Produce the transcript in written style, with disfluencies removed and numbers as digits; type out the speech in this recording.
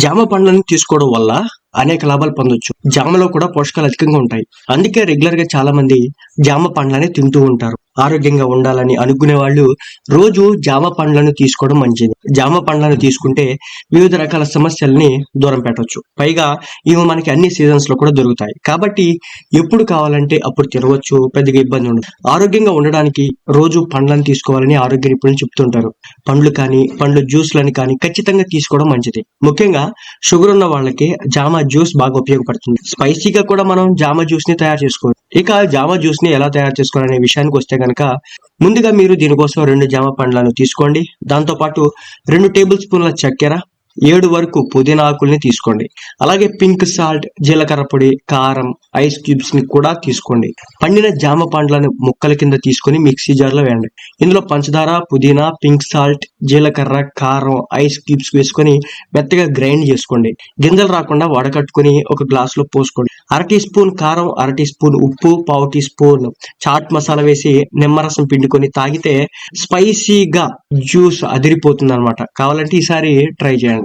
జామ పండ్లను తీసుకోవడం వల్ల అనేక లాభాలు పొందొచ్చు. జామలో కూడా పోషకాలు అధికంగా ఉంటాయి. అందుకే రెగ్యులర్ గా చాలా మంది జామ పండ్లని తింటూ ఉంటారు. ఆరోగ్యంగా ఉండాలని అనుకునే వాళ్ళు రోజు జామ పండ్లను తీసుకోవడం మంచిది. జామ పండ్లను తీసుకుంటే వివిధ రకాల సమస్యల్ని దూరం పెట్టొచ్చు. పైగా ఇవి మనకి అన్ని సీజన్స్ లో కూడా దొరుకుతాయి. కాబట్టి ఎప్పుడు కావాలంటే అప్పుడు తినవచ్చు. పెద్దగా ఇబ్బంది ఉండదు. ఆరోగ్యంగా ఉండడానికి రోజు పండ్లను తీసుకోవాలని ఆరోగ్య నిపుణులు చెప్తుంటారు. పండ్లు జ్యూస్లని కానీ ఖచ్చితంగా తీసుకోవడం మంచిది. ముఖ్యంగా షుగర్ ఉన్న వాళ్ళకి జామ జ్యూస్ బాగా ఉపయోగపడుతుంది. స్పైసీగా కూడా మనం జామ జ్యూస్ ని తయారు చేసుకోవచ్చు. ఇక జామ జ్యూస్ ని ఎలా తయారు చేసుకోవాలనే విషయానికి వస్తే కనుక ముందుగా మీరు దీనికోసం 2 జామ పండ్లను తీసుకోండి. దాంతో పాటు 2 టేబుల్ స్పూన్ల చక్కెర, 7 వరకు పుదీనా ఆకుల్ని తీసుకోండి. అలాగే పింక్ సాల్ట్, జీలకర్ర పొడి, కారం, ఐస్ క్యూబ్స్ ని కూడా తీసుకోండి. పండిన జామ పండ్లను ముక్కల కింద తీసుకొని మిక్సీ జార్ లో వేయండి. ఇందులో పంచదార, పుదీనా, పింక్ సాల్ట్, జీలకర్ర, కారం, ఐస్ క్యూబ్స్ వేసుకొని మెత్తగా గ్రైండ్ చేసుకోండి. గింజలు రాకుండా వడకట్టుకుని ఒక గ్లాస్ లో పోసుకోండి. 1/2 టీ స్పూన్ కారం, 1/2 టీ స్పూన్ ఉప్పు, 1/2 టీ స్పూన్ చాట్ మసాలా వేసి నిమ్మరసం పిండుకొని తాగితే స్పైసీగా జ్యూస్ అదిరిపోతుంది అనమాట. కావాలంటే ఈసారి ట్రై చేయండి.